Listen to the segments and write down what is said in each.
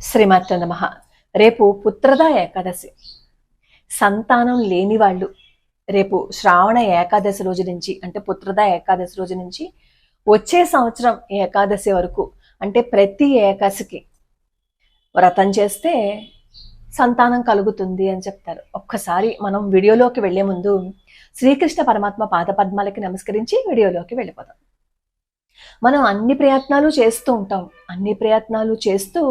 శ్రీమాత్ర నమః. రేపు పుత్రద ఏకాదశి. సంతానం లేని వాళ్ళు రేపు శ్రావణ ఏకాదశి రోజు నుంచి అంటే పుత్రద ఏకాదశి రోజు నుంచి వచ్చే సంవత్సరం ఏకాదశి వరకు అంటే ప్రతి ఏకాదశికి వ్రతం చేస్తే సంతానం కలుగుతుంది అని చెప్తారు. ఒక్కసారి మనం వీడియోలోకి వెళ్లే ముందు శ్రీకృష్ణ పరమాత్మ పాదపద్మాలకి నమస్కరించి వీడియోలోకి వెళ్ళిపోదాం. మనం అన్ని ప్రయత్నాలు చేస్తూ ఉంటాం. అన్ని ప్రయత్నాలు చేస్తూ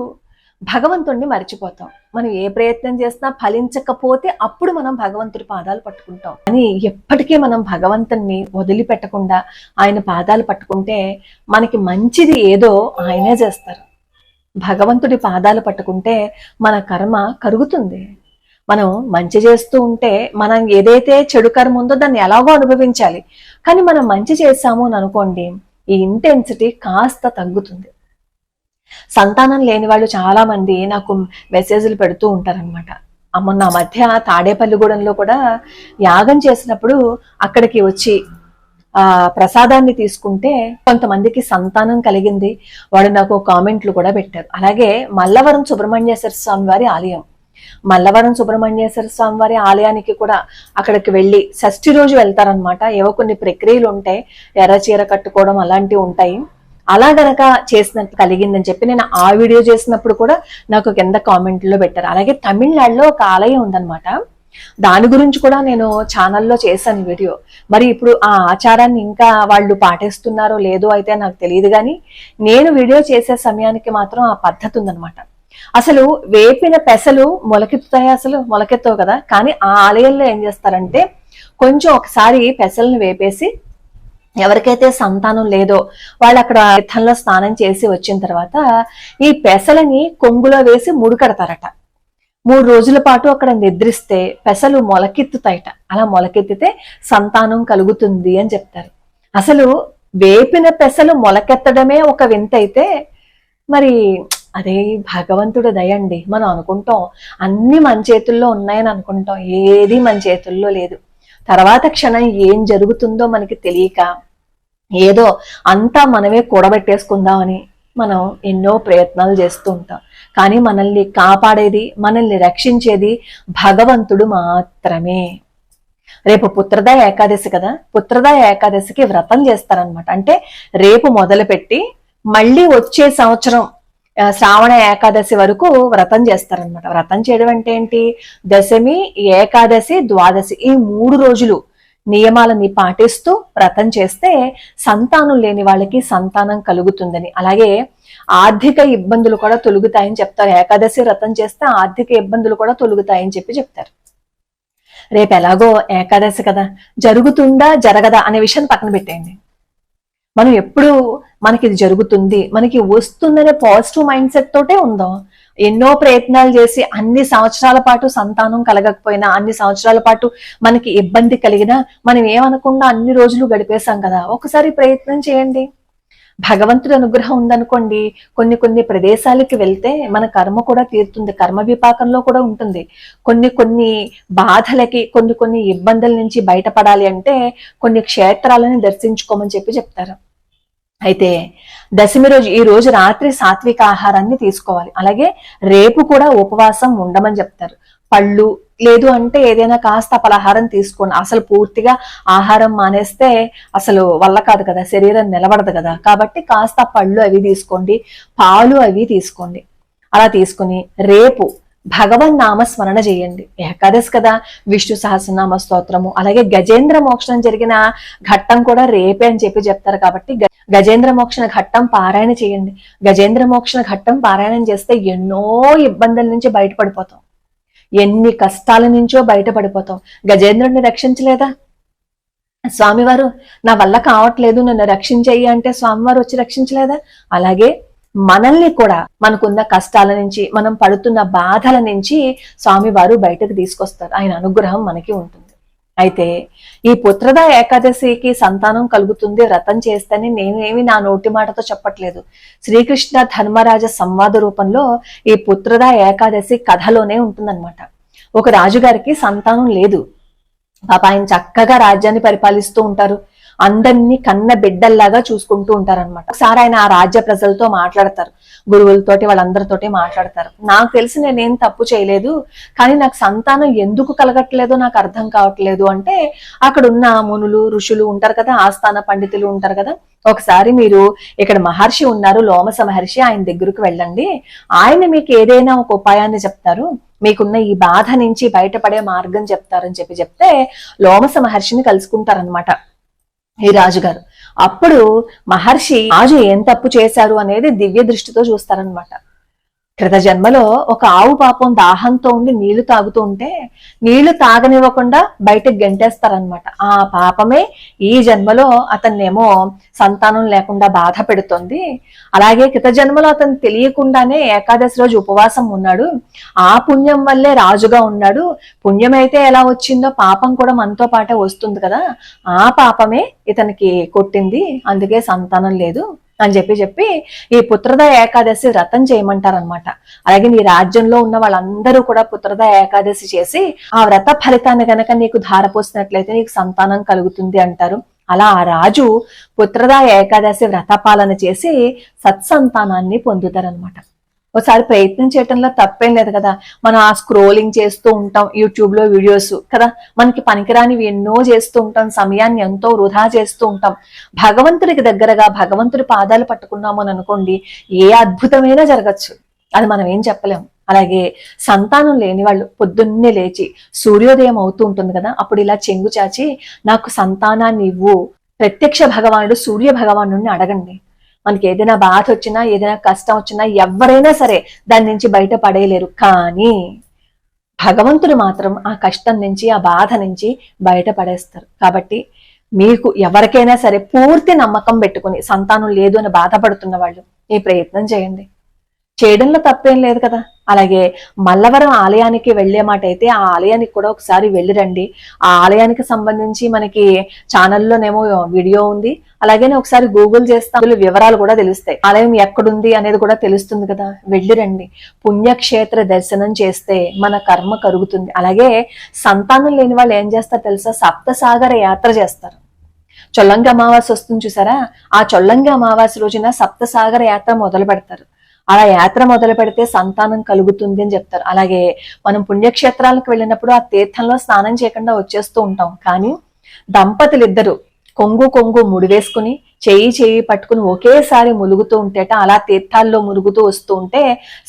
భగవంతుణ్ణి మర్చిపోతాం. మనం ఏ ప్రయత్నం చేసినా ఫలించకపోతే అప్పుడు మనం భగవంతుడి పాదాలు పట్టుకుంటాం. అని ఎప్పటికీ మనం భగవంతుణ్ణి వదిలిపెట్టకుండా ఆయన పాదాలు పట్టుకుంటే మనకి మంచిది ఏదో ఆయనే చేస్తారు. భగవంతుడి పాదాలు పట్టుకుంటే మన కర్మ కరుగుతుంది. మనం మంచి చేస్తూ ఉంటే మనం ఏదైతే చెడు కర్మ ఉందో దాన్ని ఎలాగో అనుభవించాలి. కానీ మనం మంచి చేస్తాము అని అనుకోండి, ఈ ఇంటెన్సిటీ కాస్త తగ్గుతుంది. సంతానం లేని వాళ్ళు చాలా మంది నాకు మెసేజ్లు పెడుతూ ఉంటారనమాట. మొన్న మధ్య తాడేపల్లిగూడెంలో కూడా యాగం చేసినప్పుడు అక్కడికి వచ్చి ప్రసాదాన్ని తీసుకుంటే కొంతమందికి సంతానం కలిగింది. వాడు నాకు కామెంట్లు కూడా పెట్టారు. అలాగే మల్లవరం సుబ్రహ్మణ్యేశ్వర స్వామి వారి ఆలయం, మల్లవరం సుబ్రహ్మణ్యేశ్వర స్వామి వారి ఆలయానికి కూడా అక్కడికి వెళ్ళి షష్ఠి రోజు వెళ్తారనమాట. ఏవో కొన్ని ప్రక్రియలు ఉంటాయి, ఎర్ర చీర కట్టుకోవడం అలాంటివి ఉంటాయి. అలా గనక చేసినట్టు కలిగిందని చెప్పి నేను ఆ వీడియో చేసినప్పుడు కూడా నాకు కింద కామెంట్లో పెట్టారు. అలాగే తమిళనాడులో ఒక ఆలయం ఉందన్నమాట. దాని గురించి కూడా నేను ఛానల్లో చేశాను వీడియో. మరి ఇప్పుడు ఆ ఆచారాన్ని ఇంకా వాళ్ళు పాటిస్తున్నారో లేదో అయితే నాకు తెలియదు, కానీ నేను వీడియో చేసే సమయానికి మాత్రం ఆ పద్ధతి ఉందన్నమాట. అసలు వేపిన పెసలు మొలకెత్తుతాయి, అసలు మొలకెత్తవు కదా. కానీ ఆ ఆలయంలో ఏం చేస్తారంటే కొంచెం ఒకసారి పెసలను వేపేసి ఎవరికైతే సంతానం లేదో వాళ్ళు అక్కడ తీర్థంలో స్నానం చేసి వచ్చిన తర్వాత ఈ పెసలని కొంగులో వేసి ముడికడతారట. 3 రోజుల పాటు అక్కడ నిద్రిస్తే పెసలు మొలకెత్తుతాయట. అలా మొలకెత్తితే సంతానం కలుగుతుంది అని చెప్తారు. అసలు వేపిన పెసలు మొలకెత్తడమే ఒక వింత అయితే మరి అదే భగవంతుడి దయండి. మనం అనుకుంటాం అన్ని మన చేతుల్లో ఉన్నాయని అనుకుంటాం, ఏది మన చేతుల్లో లేదు. తర్వాత క్షణం ఏం జరుగుతుందో మనకి తెలియక ఏదో అంతా మనమే కూడబెట్టేసుకుందామని మనం ఎన్నో ప్రయత్నాలు చేస్తూ ఉంటాం. కానీ మనల్ని కాపాడేది, మనల్ని రక్షించేది భగవంతుడు మాత్రమే. రేపు పుత్రద ఏకాదశి కదా, పుత్రద ఏకాదశికి వ్రతం చేస్తారనమాట. అంటే రేపు మొదలుపెట్టి మళ్ళీ వచ్చే సంవత్సరం శ్రావణ ఏకాదశి వరకు వ్రతం చేస్తారనమాట. వ్రతం చేయడం అంటే ఏంటి? దశమి, ఏకాదశి, ద్వాదశి ఈ 3 రోజులు నియమాలని పాటిస్తూ వ్రతం చేస్తే సంతానం లేని వాళ్ళకి సంతానం కలుగుతుందని, అలాగే ఆర్థిక ఇబ్బందులు కూడా తొలుగుతాయని చెప్తారు. ఏకాదశి వ్రతం చేస్తే ఆర్థిక ఇబ్బందులు కూడా తొలుగుతాయని చెప్తారు. రేపు ఎలాగో ఏకాదశి కదా, జరుగుతుందా జరగదా అనే విషయాన్ని పక్కన పెట్టేయండి. మనం ఎప్పుడు మనకి ఇది జరుగుతుంది, మనకి వస్తుందనే పాజిటివ్ మైండ్ సెట్ తోటే ఉందాం. ఎన్నో ప్రయత్నాలు చేసి అన్ని సంవత్సరాల పాటు సంతానం కలగకపోయినా, అన్ని సంవత్సరాల పాటు మనకి ఇబ్బంది కలిగినా మనం ఏమనకుండా అన్ని రోజులు గడిపేశాం కదా. ఒకసారి ప్రయత్నం చేయండి. భగవంతుడి అనుగ్రహం ఉందనుకోండి, కొన్ని ప్రదేశాలకి వెళ్తే మన కర్మ కూడా తీరుతుంది. కర్మ విపాకంలో కూడా ఉంటుంది. కొన్ని బాధలకి, కొన్ని ఇబ్బందుల నుంచి బయటపడాలి అంటే కొన్ని క్షేత్రాలను దర్శించుకోమని చెప్తారు. అయితే దశమి రోజు, ఈ రోజు రాత్రి సాత్విక ఆహారాన్ని తీసుకోవాలి. అలాగే రేపు కూడా ఉపవాసం ఉండమని చెప్తారు. పళ్ళు లేదు అంటే ఏదైనా కాస్త పలహారం తీసుకోండి. అసలు పూర్తిగా ఆహారం మానేస్తే అసలు వల్ల కాదు కదా, శరీరం నిలబడదు కదా. కాబట్టి కాస్త పళ్ళు అవి తీసుకోండి, పాలు అవి తీసుకోండి. అలా తీసుకుని రేపు భగవన్ నామ స్మరణ చేయండి. ఏకాదశి కదా, విష్ణు సహస్రనామ స్తోత్రము, అలాగే గజేంద్ర మోక్షణం జరిగిన ఘట్టం కూడా రేపే అని చెప్తారు. కాబట్టి గజేంద్ర మోక్షణ ఘట్టం పారాయణ చేయండి. గజేంద్ర మోక్షణ ఘట్టం పారాయణం చేస్తే ఎన్నో ఇబ్బందుల నుంచి బయటపడిపోతాం, ఎన్ని కష్టాల నుంచో బయటపడిపోతాం. గజేంద్రుడిని రక్షించలేదా స్వామివారు? నా వల్ల కావట్లేదు, నన్ను రక్షించయ్యి అంటే స్వామివారు వచ్చి రక్షించలేదా? అలాగే మనల్ని కూడా మనకున్న కష్టాల నుంచి, మనం పడుతున్న బాధల నుంచి స్వామివారు బయటకు తీసుకొస్తారు. ఆయన అనుగ్రహం మనకి ఉంటుంది. అయితే ఈ పుత్రద ఏకాదశికి సంతానం కలుగుతుంది వ్రతం చేస్తేనే నేనేమి నా నోటి మాటతో చెప్పట్లేదు. శ్రీకృష్ణ ధర్మరాజ సంవాద రూపంలో ఈ పుత్రద ఏకాదశి కథలోనే ఉంటుందన్నమాట. ఒక రాజుగారికి సంతానం లేదు. పాప ఆయన చక్కగా రాజ్యాన్ని పరిపాలిస్తూ ఉంటారు. అందరినీ కన్న బిడ్డల్లాగా చూసుకుంటూ ఉంటారనమాట. ఒకసారి ఆయన ఆ రాజ్య ప్రజలతో మాట్లాడతారు, గురువులతోటి వాళ్ళందరితోటి మాట్లాడతారు. నాకు తెలిసి నేనేం తప్పు చేయలేదు, కానీ నాకు సంతానం ఎందుకు కలగట్లేదో నాకు అర్థం కావట్లేదు అంటే, అక్కడ ఉన్న మునులు ఋషులు ఉంటారు కదా, ఆస్థాన పండితులు ఉంటారు కదా, ఒకసారి మీరు ఇక్కడ మహర్షి ఉన్నారు, లోమస మహర్షి, ఆయన దగ్గరకు వెళ్ళండి, ఆయన మీకు ఏదైనా ఒక ఉపాయాన్ని చెప్తారు, మీకున్న ఈ బాధ నుంచి బయటపడే మార్గం చెప్తారని చెప్తే లోమస మహర్షిని కలుసుకుంటారనమాట ఈ రాజుగారు. అప్పుడు మహర్షి రాజు ఏం తప్పు చేశారు అనేది దివ్య దృష్టితో చూస్తారనమాట. క్రిత జన్మలో ఒక ఆవు పాపం దాహంతో ఉండి నీళ్లు తాగుతూ ఉంటే నీళ్లు తాగనివ్వకుండా బయటకు గెంటేస్తారనమాట. ఆ పాపమే ఈ జన్మలో అతన్నేమో సంతానం లేకుండా బాధ పెడుతోంది. అలాగే క్రిత జన్మలో అతను తెలియకుండానే ఏకాదశి రోజు ఉపవాసం ఉన్నాడు, ఆ పుణ్యం వల్లే రాజుగా ఉన్నాడు. పుణ్యం అయితే ఎలా వచ్చిందో పాపం కూడా మనతో పాటే వస్తుంది కదా, ఆ పాపమే ఇతనికి కొట్టింది, అందుకే సంతానం లేదు అని చెప్పి ఈ పుత్రద ఏకాదశి వ్రతం చేయమంటారనమాట. అలాగే నీ రాజ్యంలో ఉన్న వాళ్ళందరూ కూడా పుత్రద ఏకాదశి చేసి ఆ వ్రత ఫలితాన్ని గనక నీకు ధారపోసినట్లయితే నీకు సంతానం కలుగుతుంది అంటారు. అలా ఆ రాజు పుత్రద ఏకాదశి వ్రత పాలన చేసి సత్సంతానాన్ని పొందుతారనమాట. ఒకసారి ప్రయత్నం చేయటంలో తప్పేం లేదు కదా. మనం ఆ స్క్రోలింగ్ చేస్తూ ఉంటాం యూట్యూబ్ లో వీడియోస్ కదా, మనకి పనికిరానివి ఎన్నో చేస్తూ ఉంటాం, సమయాన్ని ఎంతో వృధా చేస్తూ ఉంటాం. భగవంతుడికి దగ్గరగా భగవంతుడి పాదాలు పట్టుకున్నాము అని అనుకోండి, ఏ అద్భుతమైనా జరగచ్చు, అది మనం ఏం చెప్పలేం. అలాగే సంతానం లేని వాళ్ళు పొద్దున్నే లేచి సూర్యోదయం అవుతూ ఉంటుంది కదా, అప్పుడు ఇలా చెంగు చాచి నాకు సంతానాన్ని ఇవ్వు, ప్రత్యక్ష భగవానుడు సూర్య భగవాను అడగండి. మనకి ఏదైనా బాధ వచ్చినా ఏదైనా కష్టం వచ్చినా ఎవరైనా సరే దాని నుంచి బయట పడేయలేరు, కానీ భగవంతుడు మాత్రం ఆ కష్టం నుంచి ఆ బాధ నుంచి బయట పడేస్తారు. కాబట్టి మీకు ఎవరికైనా సరే పూర్తి నమ్మకం పెట్టుకుని సంతానం లేదు అని బాధపడుతున్న వాళ్ళు ఈ ప్రయత్నం చేయండి, చేయడంలో తప్పేం లేదు కదా. అలాగే మల్లవరం ఆలయానికి వెళ్లే మాట అయితే ఆ ఆలయానికి కూడా ఒకసారి వెళ్ళిరండి. ఆ ఆలయానికి సంబంధించి మనకి ఛానల్లోనేమో వీడియో ఉంది, అలాగే ఒకసారి గూగుల్ చేస్తే అందులో వివరాలు కూడా తెలుస్తాయి, ఆలయం ఎక్కడుంది అనేది కూడా తెలుస్తుంది కదా. వెళ్ళిరండి, పుణ్యక్షేత్ర దర్శనం చేస్తే మన కర్మ కరుగుతుంది. అలాగే సంతానం లేని వాళ్ళు ఏం చేస్తారు తెలుసా, సప్తసాగర యాత్ర చేస్తారు. చొల్లంగి అమావాస్య వస్తుంది చూసారా, ఆ చొల్లంగి అమావాస్య రోజున సప్తసాగర యాత్ర మొదలు పెడతారు. అలా యాత్ర మొదలు పెడితే సంతానం కలుగుతుంది అని చెప్తారు. అలాగే మనం పుణ్యక్షేత్రాలకు వెళ్ళినప్పుడు ఆ తీర్థంలో స్నానం చేయకుండా వచ్చేస్తూ ఉంటాం, కానీ దంపతులు ఇద్దరు కొంగు ముడివేసుకుని చేయి పట్టుకుని ఒకేసారి ములుగుతూ ఉంటేట, అలా తీర్థాల్లో ములుగుతూ వస్తూ ఉంటే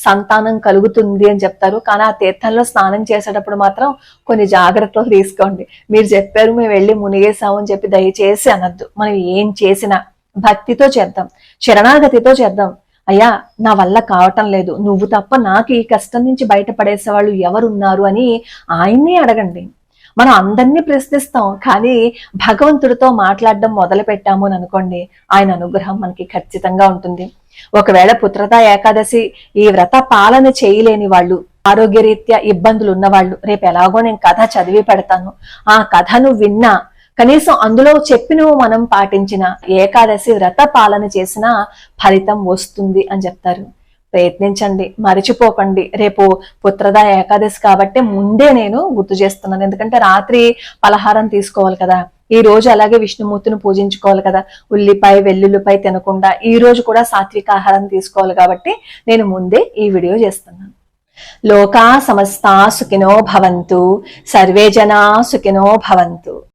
సంతానం కలుగుతుంది అని చెప్తారు. కానీ ఆ తీర్థంలో స్నానం చేసేటప్పుడు మాత్రం కొన్ని జాగ్రత్తలు తీసుకోండి. మీరు చెప్పారు మేము వెళ్ళి మునిగేసాము అని చెప్పి దయచేసి అనద్దు. మనం ఏం చేసినా భక్తితో చేద్దాం, శరణాగతితో చేద్దాం. అయ్యా నా వల్ల కావటం లేదు, నువ్వు తప్ప నాకు ఈ కష్టం నుంచి బయటపడేసే వాళ్ళు ఎవరున్నారు అని ఆయన్ని అడగండి. మనం అందరినీ ప్రశ్నిస్తాం, కానీ భగవంతుడితో మాట్లాడడం మొదలు పెట్టాము అని అనుకోండి, ఆయన అనుగ్రహం మనకి ఖచ్చితంగా ఉంటుంది. ఒకవేళ పుత్రద ఏకాదశి ఈ వ్రత పాలన చేయలేని వాళ్ళు, ఆరోగ్యరీత్యా ఇబ్బందులు ఉన్నవాళ్ళు, రేపు ఎలాగో నేను కథ చదివి పెడతాను, ఆ కథను విన్నా కనీసం అందులో చెప్పినవి మనం పాటించిన ఏకాదశి వ్రత పాలన చేసిన ఫలితం వస్తుంది అని చెప్తారు. ప్రయత్నించండి, మరిచిపోకండి. రేపు పుత్రద ఏకాదశి కాబట్టి ముందే నేను గుర్తు చేస్తున్నాను, ఎందుకంటే రాత్రి పలహారం తీసుకోవాలి కదా, ఈ రోజు అలాగే విష్ణుమూర్తిని పూజించుకోవాలి కదా, ఉల్లిపాయ వెల్లుల్లిపాయ తినకుండా ఈ రోజు కూడా సాత్విక ఆహారం తీసుకోవాలి కాబట్టి నేను ముందే ఈ వీడియో చేస్తున్నాను. లోకా సమస్తా సుఖినో భవంతు, సర్వే జనా సుఖినో భవంతు.